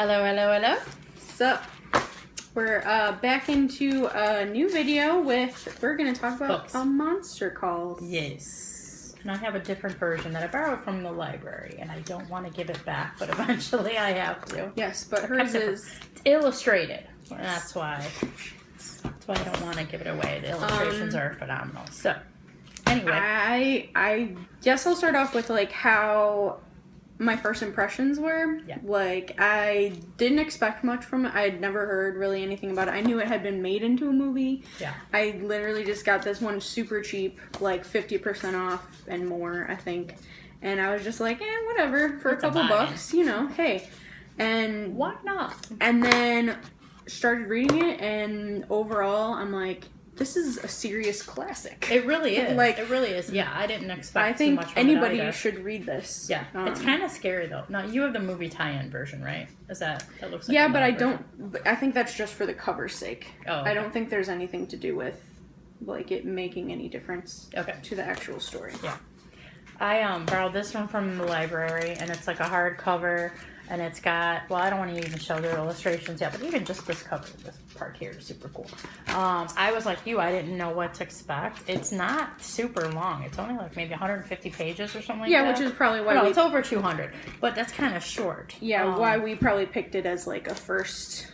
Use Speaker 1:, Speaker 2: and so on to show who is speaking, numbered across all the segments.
Speaker 1: Hello, hello, hello.
Speaker 2: Sup? We're back into a new video we're going to talk about
Speaker 1: Books.
Speaker 2: A Monster Calls.
Speaker 1: Yes. And I have a different version that I borrowed from the library, and I don't want to give it back, but eventually I have to.
Speaker 2: Yes, but hers is...
Speaker 1: It's illustrated. And that's why I don't want to give it away. The illustrations are phenomenal. So, anyway.
Speaker 2: I guess I'll start off with, how my first impressions were.
Speaker 1: Yeah.
Speaker 2: I didn't expect much from it. I had never heard really anything about it. I knew it had been made into a movie.
Speaker 1: Yeah.
Speaker 2: I literally just got this one super cheap, 50% off and more, I think. And I was just like, whatever, for a couple bucks, hey. And
Speaker 1: why not?
Speaker 2: And then started reading it, and overall, I'm like, this is a serious classic.
Speaker 1: It really is. It really is. Yeah, I didn't expect too much from
Speaker 2: anybody should read this.
Speaker 1: Yeah, it's kind of scary though. Now you have the movie tie-in version, right? That looks like?
Speaker 2: Yeah, but I think that's just for the cover's sake.
Speaker 1: Oh, okay.
Speaker 2: I don't think there's anything to do with it making any difference. To the actual story.
Speaker 1: Yeah, I borrowed this one from the library, and it's like a hardcover. And it's got, I don't want to even show their illustrations yet, but even just this cover, this part here is super cool. I was like you, I didn't know what to expect. It's not super long. It's only maybe 150 pages or something like that.
Speaker 2: Yeah, which is probably why
Speaker 1: it's over 200, but that's kind of short.
Speaker 2: Yeah, why we probably picked it as a first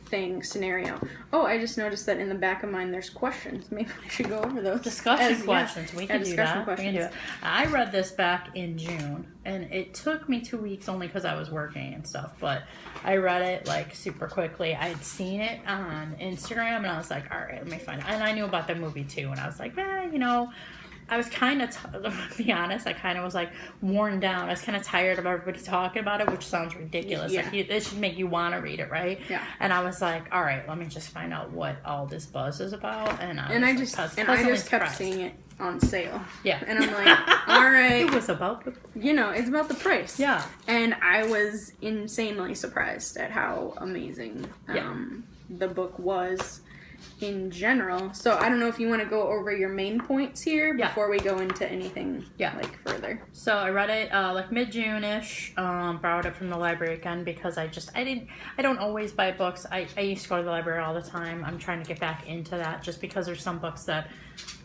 Speaker 2: thing scenario. Oh, I just noticed that in the back of mine there's questions. Maybe we should go over those.
Speaker 1: Discussion questions. We can do that.
Speaker 2: Questions.
Speaker 1: We can do it. I read this back in June, and it took me 2 weeks only because I was working and stuff, but I read it super quickly. I had seen it on Instagram, and I was like, all right, let me find it. And I knew about the movie too, and I was like, I was kind of, to be honest, I kind of was worn down. I was kind of tired of everybody talking about it, which sounds ridiculous.
Speaker 2: Yeah.
Speaker 1: It should make you want to read it, right?
Speaker 2: Yeah.
Speaker 1: And I was like, all right, let me just find out what all this buzz is about. And I just
Speaker 2: kept seeing it on sale.
Speaker 1: Yeah.
Speaker 2: And I'm like, all right.
Speaker 1: It was about the...
Speaker 2: it's about the price.
Speaker 1: Yeah.
Speaker 2: And I was insanely surprised at how amazing the book was in general. So I don't know if you want to go over your main points here before we go into anything further.
Speaker 1: So I read it mid-June-ish. Borrowed it from the library again because I don't always buy books. I used to go to the library all the time. I'm trying to get back into that just because there's some books that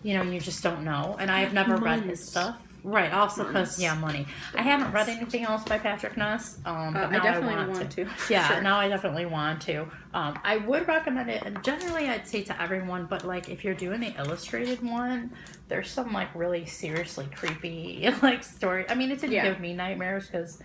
Speaker 1: you just don't know, and I have never read his stuff. Right, also because, money. I haven't read anything else by Patrick Ness, but now
Speaker 2: I definitely want to.
Speaker 1: Yeah,
Speaker 2: sure.
Speaker 1: Now I definitely want to. I would recommend it, and generally I'd say to everyone, but, if you're doing the illustrated one, there's some, really seriously creepy, story. I mean, it didn't give me nightmares because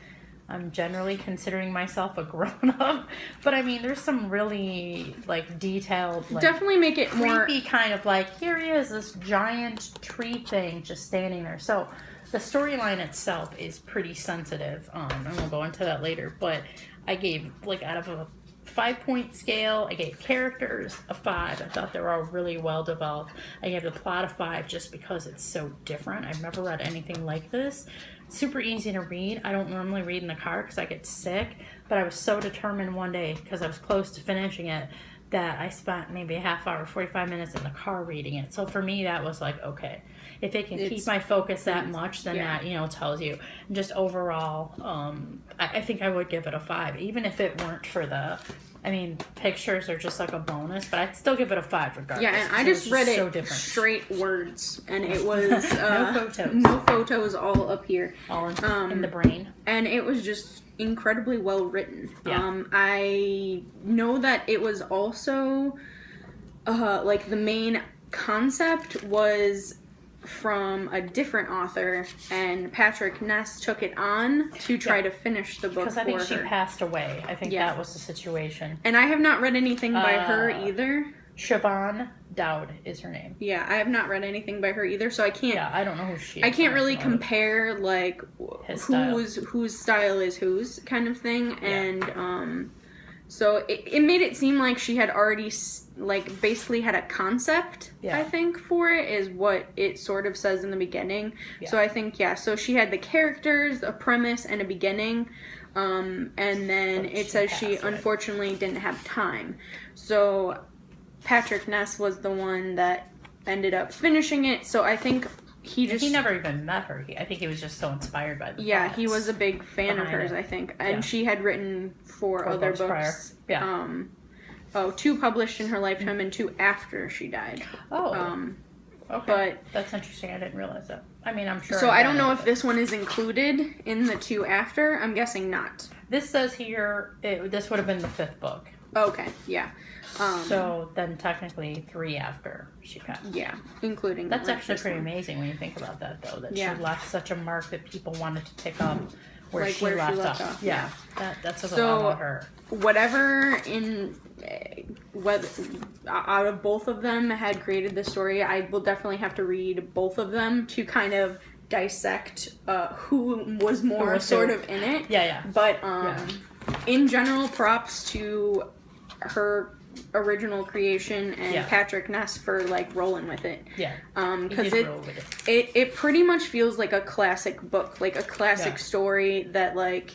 Speaker 1: I'm generally considering myself a grown-up, but I mean, there's some really, detailed,
Speaker 2: definitely make it
Speaker 1: creepy
Speaker 2: more...
Speaker 1: kind of, here he is, this giant tree thing just standing there. So the storyline itself is pretty sensitive, and we'll go into that later, but I gave, out of a 5-point scale, I gave characters a 5. I thought they were all really well developed. I gave the plot a 5 just because it's so different. I've never read anything like this. Super easy to read. I don't normally read in the car because I get sick, but I was so determined one day because I was close to finishing it that I spent maybe a half hour, 45 minutes in the car reading it. So for me, that was okay. If it can keep my focus that much, then that, tells you. And just overall, I think I would give it a 5, even if it weren't for the... pictures are just a bonus, but I'd still give it a 5 regardless.
Speaker 2: Yeah, and I just read it straight words, and it was
Speaker 1: no
Speaker 2: photos all up here,
Speaker 1: all in the brain,
Speaker 2: and it was just incredibly well written.
Speaker 1: Yeah.
Speaker 2: I know that it was also the main concept was from a different author, and Patrick Ness took it on to try to finish the book for her.
Speaker 1: Because I think she passed away. I think that was the situation.
Speaker 2: And I have not read anything by her either.
Speaker 1: Siobhan Dowd is her name.
Speaker 2: Yeah, I have not read anything by her either, so I can't...
Speaker 1: Yeah, I don't know who she is.
Speaker 2: I can't really compare, whose style is whose kind of thing, and, so it made it seem like she had already, basically had a concept, I think, for it, is what it sort of says in the beginning. Yeah. So I think, so she had the characters, a premise, and a beginning, and then it says she unfortunately didn't have time. So Patrick Ness was the one that ended up finishing it, so I think he
Speaker 1: never even met her. I think he was just so inspired by the
Speaker 2: thoughts he was a big fan of hers, I think. And she had written 4 other books. Prior. Yeah. 2 published in her lifetime and 2 after she died.
Speaker 1: Oh. Okay.
Speaker 2: But
Speaker 1: that's interesting. I didn't realize that. I mean, I'm sure.
Speaker 2: So I don't know if this one is included in the 2 after. I'm guessing not.
Speaker 1: This says here this would have been the 5th book.
Speaker 2: Okay. Yeah.
Speaker 1: So then technically 3 after she passed.
Speaker 2: Yeah, including
Speaker 1: that's actually pretty amazing when you think about that, though. That she left such a mark that people wanted to pick up where she left off. Yeah, that says a lot about her.
Speaker 2: Whatever out of both of them had created the story, I will definitely have to read both of them to kind of dissect who was more sort of in it.
Speaker 1: Yeah.
Speaker 2: But in general, props to her original creation and Patrick Ness for like rolling with it.
Speaker 1: Yeah.
Speaker 2: Because it pretty much feels like a classic book, like a classic story that like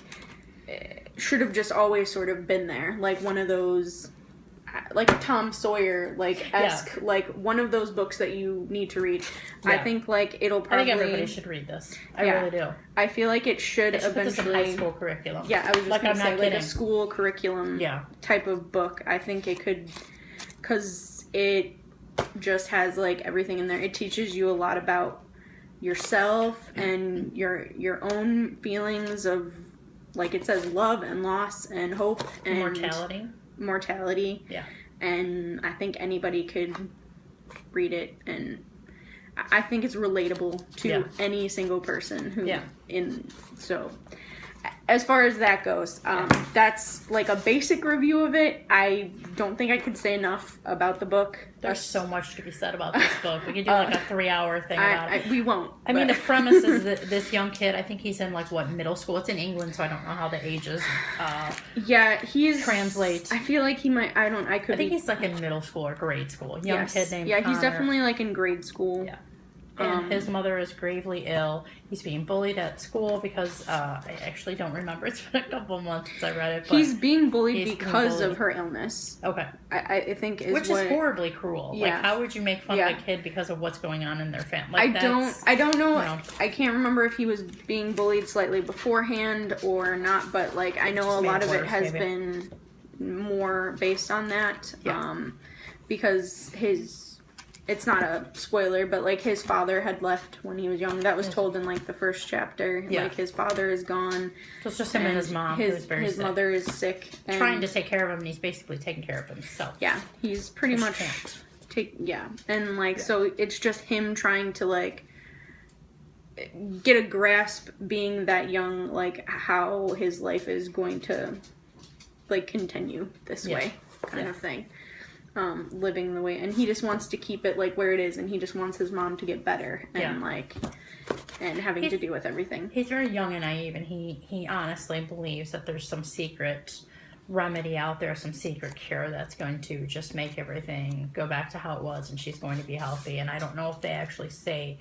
Speaker 2: should have just always sort of been there, like one of those like a Tom Sawyer like esque like one of those books that you need to read. I think like it'll probably.
Speaker 1: I think everybody should read this. I really do.
Speaker 2: I feel like it should eventually.
Speaker 1: Put this in high school curriculum.
Speaker 2: Yeah, I was just like, gonna say like a school curriculum type of book. I think it could, because it just has like everything in there. It teaches you a lot about yourself and your own feelings of, like it says, love and loss and hope and mortality. Yeah. And I think anybody could read it, and I think it's relatable to any single person who so as far as that goes, that's like a basic review of it. I don't think I could say enough about the book.
Speaker 1: There's so much to be said about this book. We could do like a 3-hour thing about it.
Speaker 2: We won't.
Speaker 1: I mean, the premise is that this young kid, I think he's in like middle school. It's in England, so I don't know how the ages translate.
Speaker 2: I feel like he might. I think
Speaker 1: he's like in middle school or grade school. Young kid named Connor.
Speaker 2: He's definitely like in grade school.
Speaker 1: Yeah. And his mother is gravely ill. He's being bullied at school because I actually don't remember. It's been a couple months since I read it. But
Speaker 2: he's being bullied because of her illness.
Speaker 1: Okay.
Speaker 2: I think
Speaker 1: is horribly cruel. Yeah. Like, how would you make fun of a kid because of what's going on in their family?
Speaker 2: Like, I don't know. I can't remember if he was being bullied slightly beforehand or not. But like, I know a lot of it has been more based on that. Yeah. Because it's not a spoiler, but like his father had left when he was young. That was told in like the first chapter. Yeah. Like his father is gone.
Speaker 1: So it's just him and his mom.
Speaker 2: His mother is sick.
Speaker 1: And trying to take care of him, and he's basically taking care of himself.
Speaker 2: Yeah, he's pretty much and like so it's just him trying to like get a grasp, being that young, like how his life is going to like continue this way, kind of thing. Living the way, and he just wants to keep it like where it is, and he just wants his mom to get better, and and having to deal with everything.
Speaker 1: He's very young and naive, and he honestly believes that there's some secret remedy out there, some secret cure that's going to just make everything go back to how it was, and she's going to be healthy. And I don't know if they actually say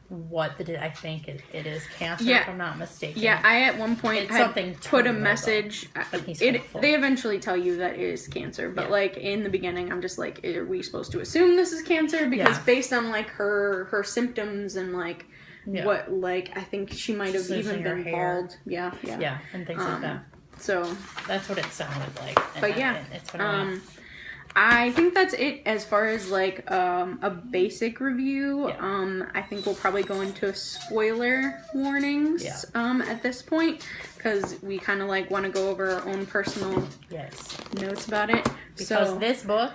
Speaker 1: what I think it is cancer, if I'm not mistaken.
Speaker 2: Yeah, I at one point had put a message. They eventually tell you that it is cancer, but like in the beginning, I'm just like, are we supposed to assume this is cancer? Because based on like her symptoms and like what, like I think she might have even been bald. Yeah,
Speaker 1: and things like that.
Speaker 2: So
Speaker 1: that's what it sounded like. It's
Speaker 2: I think that's it as far as like a basic review. I think we'll probably go into spoiler warnings at this point, because we kind of like want to go over our own personal notes about it.
Speaker 1: Because this book,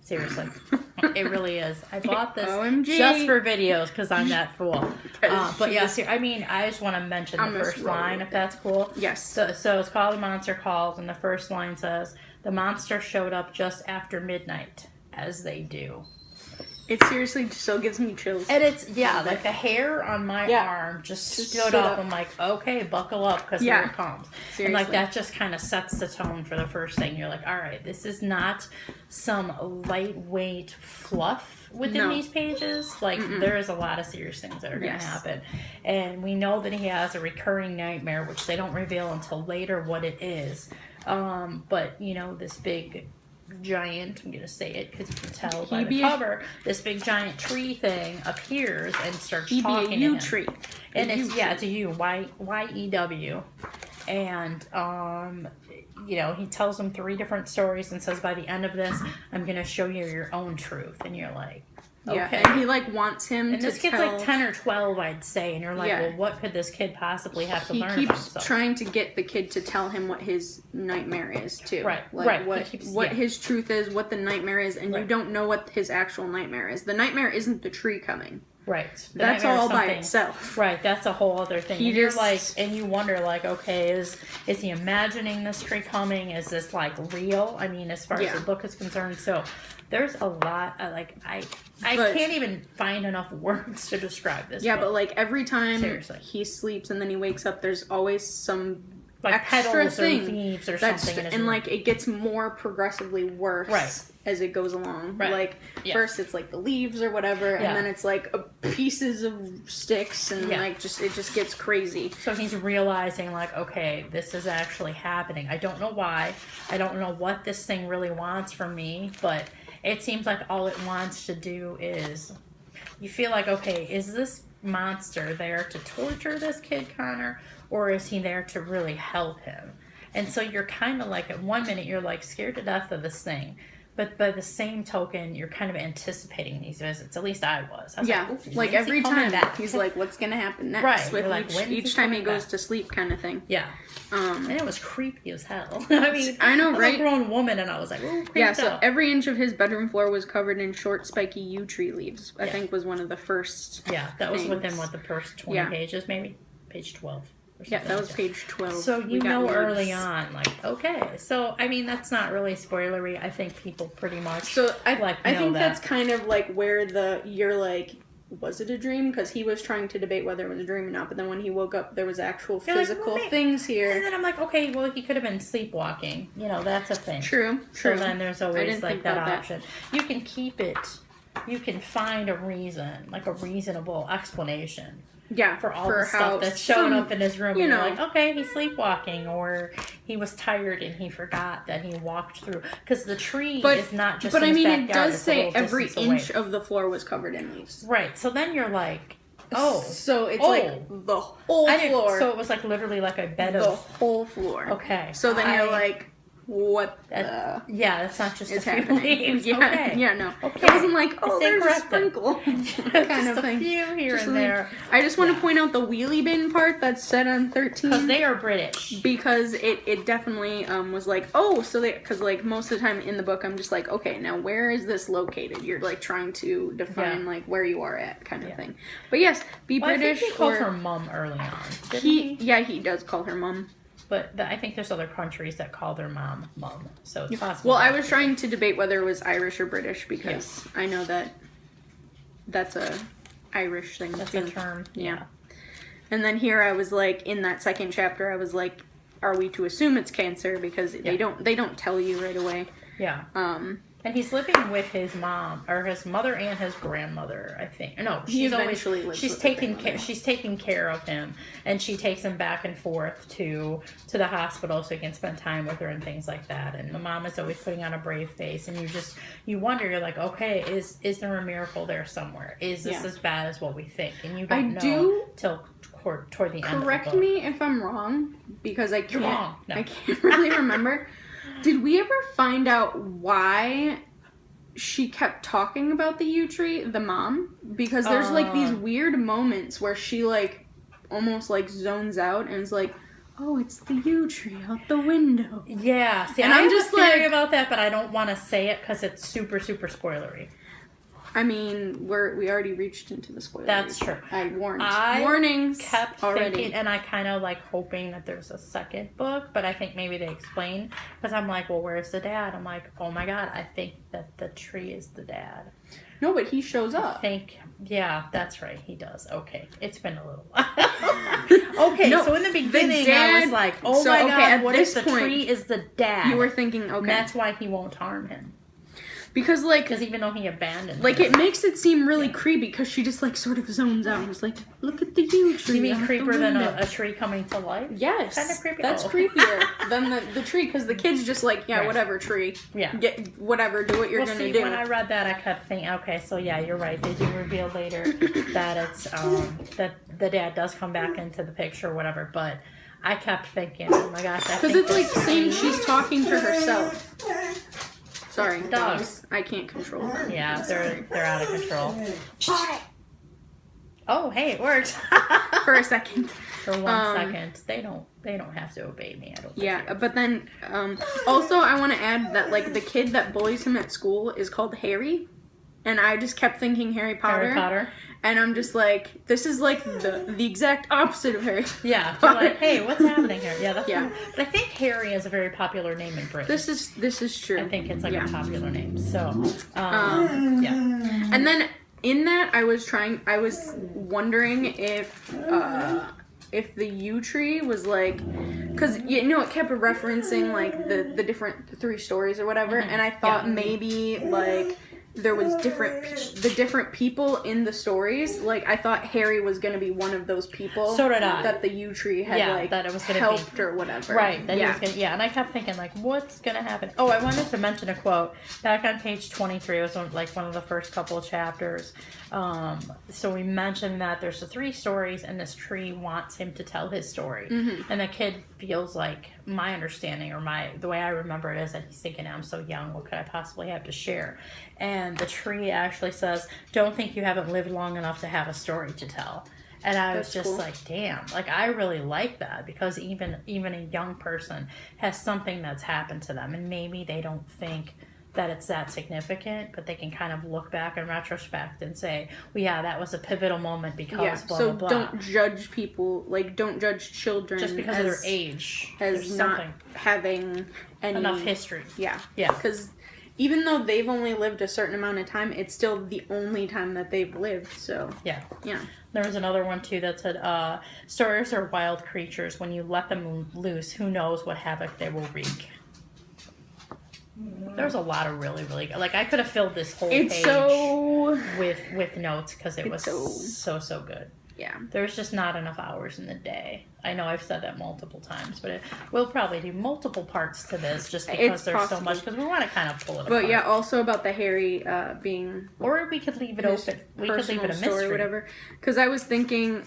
Speaker 1: seriously, it really is. I bought this just for videos because I'm that fool. But yes, I mean, I just want to mention the first line, if that's cool.
Speaker 2: Yes.
Speaker 1: So it's called The Monster Calls, and the first line says, "The monster showed up just after midnight, as they do."
Speaker 2: It seriously still gives me chills.
Speaker 1: And it's, like the hair on my arm just stood up. I'm like, okay, buckle up, because here it comes. Seriously. And like that just kind of sets the tone for the first thing. You're like, all right, this is not some lightweight fluff within these pages. Like there is a lot of serious things that are going to happen. And we know that he has a recurring nightmare, which they don't reveal until later what it is. But, you know, this big giant, I'm going to say it because you can tell by the cover, this big giant tree thing appears and starts talking to him.
Speaker 2: Tree.
Speaker 1: And it's a U, Y-E-W. And, you know, he tells them 3 different stories and says, by the end of this, I'm going to show you your own truth. And you're like, okay.
Speaker 2: Yeah, and he, like, wants him
Speaker 1: and
Speaker 2: to
Speaker 1: this kid's like 10 or 12, I'd say. And you're like, well, what could this kid possibly have to learn about himself?
Speaker 2: He keeps trying to get the kid to tell him what his nightmare is, too.
Speaker 1: Right,
Speaker 2: like, what his truth is, what the nightmare is, and you don't know what his actual nightmare is. The nightmare isn't the tree coming.
Speaker 1: Right.
Speaker 2: That's all by itself.
Speaker 1: Right, that's a whole other thing. And you're like, and you wonder, like, okay, is he imagining this tree coming? Is this, like, real? I mean, as far as the book is concerned. So there's a lot, I can't even find enough words to describe this book.
Speaker 2: But, like, every time he sleeps and then he wakes up, there's always some
Speaker 1: like
Speaker 2: extra thing
Speaker 1: or leaves or something in his room.
Speaker 2: Like, it gets more progressively worse as it goes along. Like, first it's like the leaves or whatever, and then it's like pieces of sticks, and like it just gets crazy.
Speaker 1: So he's realizing, like, okay, this is actually happening. I don't know why. I don't know what this thing really wants from me, but it seems like all it wants to do is, you feel like, okay, is this monster there to torture this kid, Connor, or is he there to really help him? And so you're kind of like, at one minute you're like scared to death of this thing, but by the same token, you're kind of anticipating these visits. At least I was. I was
Speaker 2: like every time he's like, what's going to happen next?
Speaker 1: Right.
Speaker 2: With
Speaker 1: like,
Speaker 2: each time he goes to sleep kind of thing.
Speaker 1: Yeah. And it was creepy as hell. I mean,
Speaker 2: I know, right?
Speaker 1: I was a grown woman, and I was like, ooh, creeped out.
Speaker 2: So every inch of his bedroom floor was covered in short, spiky yew tree leaves. I think was one of the first
Speaker 1: that was within, the first 20 pages, maybe? Page 12.
Speaker 2: Yeah, that was page 12.
Speaker 1: So you know early on, like, okay. So, I mean, that's not really spoilery. I think people pretty much
Speaker 2: I think that's kind of like where you're like, was it a dream? Because he was trying to debate whether it was a dream or not, but then when he woke up, there was actual physical things here.
Speaker 1: And then I'm like, okay, well, he could have been sleepwalking. You know, that's a thing.
Speaker 2: True.
Speaker 1: So then there's always, like, that option. You can keep it. You can find a reason, like a reasonable explanation.
Speaker 2: Yeah,
Speaker 1: for all the stuff that's showing up in his room. You're like, okay, he's sleepwalking, or he was tired and he forgot that he walked through. Because the tree is not just. But I mean,
Speaker 2: it does say every inch of the floor was covered in leaves.
Speaker 1: Right. So then you're like,
Speaker 2: so it's like the whole floor.
Speaker 1: So it was like literally like a bed of
Speaker 2: the whole floor.
Speaker 1: Okay.
Speaker 2: So then you're like, what
Speaker 1: that's not just
Speaker 2: it's
Speaker 1: a few
Speaker 2: happening.
Speaker 1: leaves.
Speaker 2: No. Okay. It wasn't like, there's a sprinkle kind of thing.
Speaker 1: A few here and there.
Speaker 2: I just want to point out the wheelie bin part that's set on 13.
Speaker 1: Because they are British.
Speaker 2: Because it definitely was like, because like most of the time in the book, I'm just like, okay, now where is this located? You're like trying to define like where you are at kind of thing. But yes, British.
Speaker 1: I think he called her mum early on.
Speaker 2: He does call her mum.
Speaker 1: But I think there's other countries that call their mom, so it's possible.
Speaker 2: Well, I was trying to debate whether it was Irish or British, because I know that's a Irish thing.
Speaker 1: That's a term. Yeah.
Speaker 2: And then here I was like, in that second chapter, I was like, are we to assume it's cancer? Because they don't tell you right away.
Speaker 1: Yeah. And he's living with his mom, or his mother and his grandmother, I think. No, she's taking care of him, and she takes him back and forth to the hospital so he can spend time with her and things like that. And the mom is always putting on a brave face, and you wonder, you're like, okay, is there a miracle there somewhere? Is this as bad as what we think? And you don't know till toward the end.
Speaker 2: Correct me if I'm wrong, because I can't.
Speaker 1: You're wrong. No.
Speaker 2: I can't really remember. Did we ever find out why she kept talking about the yew tree, the mom? Because there's like these weird moments where she like almost like zones out and is like, oh, it's the yew tree out the window.
Speaker 1: Yeah. See, and I'm just theory about that, but I don't want to say it because it's super, super spoilery.
Speaker 2: I mean, we already reached into the spoilers.
Speaker 1: That's true.
Speaker 2: I warned. Warnings
Speaker 1: kept
Speaker 2: already.
Speaker 1: Thinking, and I kind of like hoping that there's a second book, but I think maybe they explain, because I'm like, well, where's the dad? I'm like, oh my god, I think that the tree is the dad.
Speaker 2: No, but he shows up.
Speaker 1: Yeah, that's right, he does. Okay, it's been a little while. Okay, so in the beginning, I was like, oh my god, what if the tree is the dad?
Speaker 2: You were thinking, okay.
Speaker 1: And that's why he won't harm him.
Speaker 2: Because, like...
Speaker 1: Because even though he abandoned
Speaker 2: Like,
Speaker 1: her.
Speaker 2: it makes it seem really creepy because she just, like, sort of zones out and is like, look at the yew tree.
Speaker 1: You mean
Speaker 2: out
Speaker 1: creepier
Speaker 2: the
Speaker 1: than
Speaker 2: window.
Speaker 1: a tree coming to life?
Speaker 2: Yes.
Speaker 1: Kind of creepy.
Speaker 2: That's creepier than the tree because the kid's just like, yeah,
Speaker 1: Right.
Speaker 2: whatever, tree.
Speaker 1: Yeah.
Speaker 2: Get whatever, do what you're gonna do.
Speaker 1: When I read that, I kept thinking, okay, so yeah, you're right. They do reveal later that it's, that the dad does come back into the picture or whatever, but I kept thinking, oh my gosh, I
Speaker 2: Because
Speaker 1: think
Speaker 2: it's like
Speaker 1: this
Speaker 2: saying
Speaker 1: tree-
Speaker 2: she's talking to herself. Sorry,
Speaker 1: Dogs.
Speaker 2: I can't control them.
Speaker 1: Yeah, they're out of control. Oh, hey, it worked.
Speaker 2: For a second.
Speaker 1: For 1 second. They don't have to obey me. I don't think.
Speaker 2: Yeah, but then also I want to add that like the kid that bullies him at school is called Harry, and I just kept thinking Harry Potter.
Speaker 1: Harry Potter.
Speaker 2: And I'm just like, this is like the exact opposite of Harry.
Speaker 1: Yeah, you're like, hey, what's happening here? Yeah, that's
Speaker 2: Yeah.
Speaker 1: But I think Harry is a very popular name in Britain.
Speaker 2: This is true.
Speaker 1: I think it's like
Speaker 2: Yeah.
Speaker 1: a popular name. So, yeah.
Speaker 2: And then in that, I was wondering if the yew tree was like, because you know it kept referencing like the different 3 stories or whatever, and I thought maybe like there was different people in the stories. Like I thought Harry was gonna be one of those people.
Speaker 1: So did I.
Speaker 2: That the yew tree had like
Speaker 1: that it was gonna
Speaker 2: helped
Speaker 1: be,
Speaker 2: or whatever.
Speaker 1: Right. That
Speaker 2: yeah.
Speaker 1: he was gonna, and I kept thinking like, what's gonna happen? Oh, I wanted to mention a quote back on page 23. It was one of the first couple of chapters. So we mentioned that there's the 3 stories, and this tree wants him to tell his story, and the kid feels like, my understanding or the way I remember it is that he's thinking, I'm so young, what could I possibly have to share? And the tree actually says, don't think you haven't lived long enough to have a story to tell. And I was just like, damn, like I really like that, because even a young person has something that's happened to them, and maybe they don't think that it's that significant, but they can kind of look back in retrospect and say, well, yeah, that was a pivotal moment because blah,
Speaker 2: so
Speaker 1: blah, blah.
Speaker 2: don't judge people, like don't judge children
Speaker 1: just because of their age.
Speaker 2: as
Speaker 1: There's
Speaker 2: not
Speaker 1: something.
Speaker 2: having any
Speaker 1: Enough history.
Speaker 2: Yeah.
Speaker 1: Yeah.
Speaker 2: Because even though they've only lived a certain amount of time, it's still the only time that they've lived. So
Speaker 1: Yeah.
Speaker 2: yeah.
Speaker 1: There was another one too that said, stories are wild creatures. When you let them loose, who knows what havoc they will wreak. There's a lot of really, really good. Like I could have filled this whole
Speaker 2: It's
Speaker 1: page
Speaker 2: so
Speaker 1: with notes because it was so good.
Speaker 2: yeah.
Speaker 1: There's just not enough hours in the day. I know I've said that multiple times, but we'll probably do multiple parts to this just because
Speaker 2: It's
Speaker 1: there's
Speaker 2: possible.
Speaker 1: so much, because we want to kind of pull it
Speaker 2: But
Speaker 1: apart.
Speaker 2: yeah, also about the Harry being
Speaker 1: Or we could leave it
Speaker 2: his
Speaker 1: open. We could leave it a
Speaker 2: personal story
Speaker 1: mystery.
Speaker 2: or whatever. Because I was thinking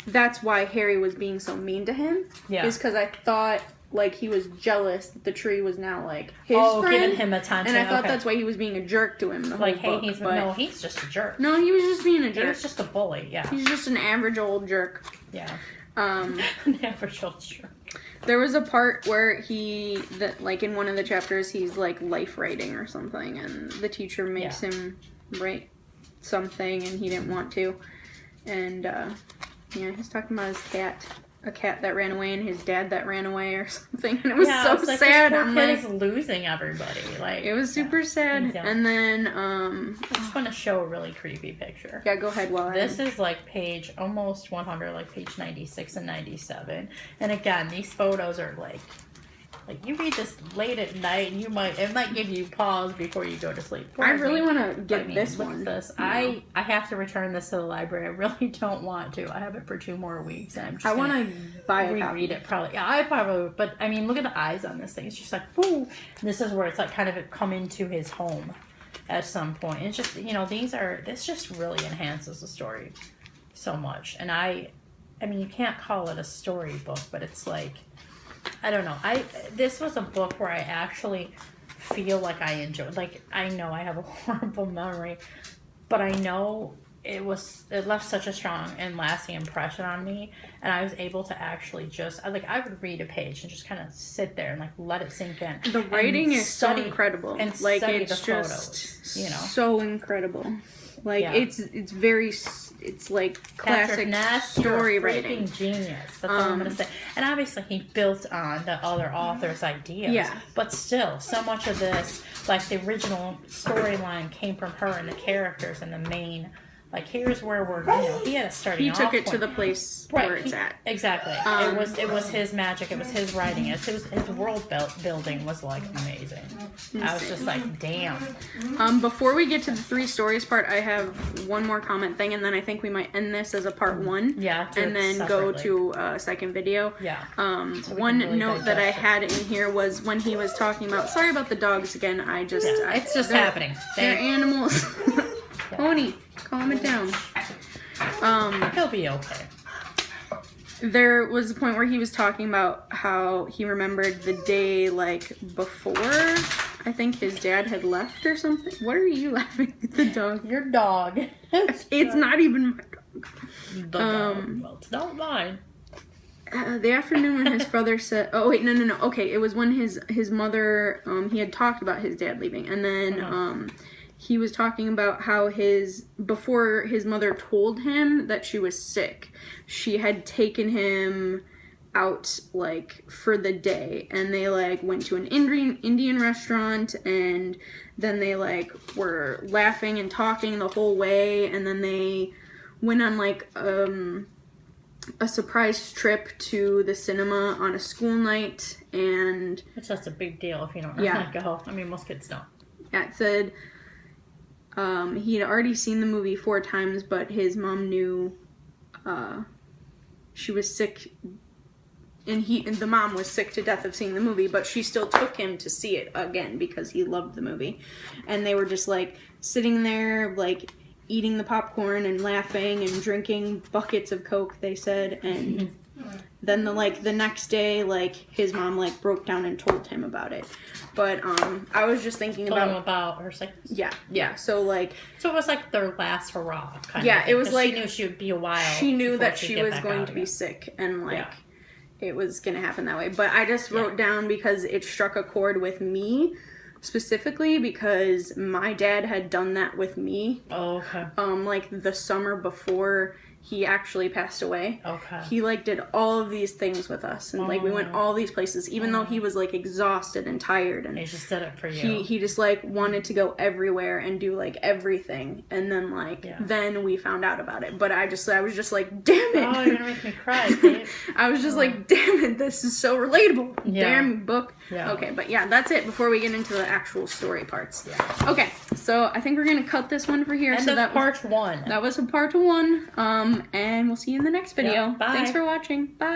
Speaker 2: that's why Harry was being so mean to him.
Speaker 1: Yeah.
Speaker 2: Is because I thought like he was jealous that the tree was now like his friend.
Speaker 1: Giving him attention.
Speaker 2: And I thought
Speaker 1: okay.
Speaker 2: that's why he was being a jerk to him the
Speaker 1: like,
Speaker 2: whole
Speaker 1: hey,
Speaker 2: book.
Speaker 1: he's just a jerk.
Speaker 2: No, he was just being a
Speaker 1: He
Speaker 2: jerk.
Speaker 1: was just a bully. Yeah.
Speaker 2: He's just an average old jerk.
Speaker 1: Yeah.
Speaker 2: Um,
Speaker 1: An average old jerk.
Speaker 2: there was a part where like in one of the chapters, he's like life writing or something, and the teacher makes him write something, and he didn't want to. And he's talking about his cat. A cat that ran away and his dad that ran away or something, and it was so
Speaker 1: like,
Speaker 2: sad.
Speaker 1: This poor
Speaker 2: I'm
Speaker 1: kid
Speaker 2: like,
Speaker 1: is losing everybody. Like
Speaker 2: it was super sad.
Speaker 1: Yeah.
Speaker 2: And then,
Speaker 1: I just want to show a really creepy picture.
Speaker 2: yeah, go ahead. While
Speaker 1: This is like page almost 100, like page 96 and 97. And again, these photos are like you read this late at night, and it might give you pause before you go to sleep.
Speaker 2: I really want to get
Speaker 1: I mean,
Speaker 2: this
Speaker 1: look
Speaker 2: one.
Speaker 1: at this.
Speaker 2: No.
Speaker 1: I have to return this to the library. I really don't want to. I have it for 2 more weeks, and I'm just
Speaker 2: I
Speaker 1: gonna
Speaker 2: want to buy a copy.
Speaker 1: reread it probably. Yeah, I probably would. But I mean, look at the eyes on this thing. It's just like, woo. This is where it's like kind of come into his home at some point. It's just, this just really enhances the story so much. And I mean, you can't call it a storybook, but it's like, I don't know. This was a book where I actually feel like I enjoyed. Like, I know I have a horrible memory, but I know it left such a strong and lasting impression on me, and I was able to actually I would read a page and just kind of sit there and like let it sink in.
Speaker 2: The writing is so incredible.
Speaker 1: And
Speaker 2: like
Speaker 1: study
Speaker 2: it's
Speaker 1: the
Speaker 2: just
Speaker 1: photos,
Speaker 2: so incredible. Like it's very it's like classic story writing.
Speaker 1: Genius. That's all I'm gonna say. And obviously he built on the other authors' ideas.
Speaker 2: Yeah.
Speaker 1: But still, so much of this, like the original storyline, came from her and the characters and the main Like, here's where we're, he had a starting off
Speaker 2: He took it
Speaker 1: point.
Speaker 2: to the place
Speaker 1: Right,
Speaker 2: where it's at.
Speaker 1: Exactly. It was his magic. It was his writing. His world building was like amazing. I was just like, damn.
Speaker 2: Before we get to the 3 stories part, I have one more comment thing, and then I think we might end this as a part 1.
Speaker 1: Yeah.
Speaker 2: And then go to a second video.
Speaker 1: Yeah.
Speaker 2: So one really note that I had in here was when he was talking about. Sorry about the dogs again.
Speaker 1: It's just happening.
Speaker 2: They're animals. Pony, calm it down.
Speaker 1: He'll be okay.
Speaker 2: There was a point where he was talking about how he remembered the day, like, before, I think his dad had left or something. What are you laughing at, the dog?
Speaker 1: Your dog.
Speaker 2: It's not even my dog.
Speaker 1: The dog. Well, it's not mine.
Speaker 2: The afternoon when his brother said, oh wait, no. Okay, it was when his mother, he had talked about his dad leaving, and then, he was talking about how before his mother told him that she was sick, she had taken him out, like, for the day, and they, like, went to an Indian restaurant, and then they, like, were laughing and talking the whole way, and then they went on, like, a surprise trip to the cinema on a school night, and...
Speaker 1: It's just a big deal if you don't really go. I mean, most kids don't.
Speaker 2: Yeah, it said... he had already seen the movie 4 times, but his mom knew she was sick, and the mom was sick to death of seeing the movie, but she still took him to see it again because he loved the movie. And they were just, like, sitting there, like, eating the popcorn and laughing and drinking buckets of Coke, they said, and then the next day, like, his mom, like, broke down and told him about it. But I was just thinking
Speaker 1: about her sickness.
Speaker 2: Yeah. So, like,
Speaker 1: so it was like their last hurrah kind of.
Speaker 2: Yeah, it was like
Speaker 1: she knew she would be a while.
Speaker 2: She knew that she was going to be sick, and like it was going to happen that way. But I just wrote down because it struck a chord with me specifically because my dad had done that with me.
Speaker 1: Oh, okay.
Speaker 2: Like the summer before he actually passed away.
Speaker 1: Okay.
Speaker 2: He, like, did all of these things with us. And, like, we went all these places, even though he was, like, exhausted and tired. And
Speaker 1: he just did it for you.
Speaker 2: He just, like, wanted to go everywhere and do, like, everything. And then, like, then we found out about it. But I was just like, damn it.
Speaker 1: Oh, you're gonna make me cry, Kate.
Speaker 2: I was just like, damn it, this is so relatable.
Speaker 1: Yeah.
Speaker 2: Damn book.
Speaker 1: Yeah.
Speaker 2: Okay, but yeah, that's it before we get into the actual story parts. Yeah. Okay, so I think we're going to cut this one for here.
Speaker 1: And that's part 1.
Speaker 2: That was a part 1. And we'll see you in the next video.
Speaker 1: Yeah, bye.
Speaker 2: Thanks for watching. Bye.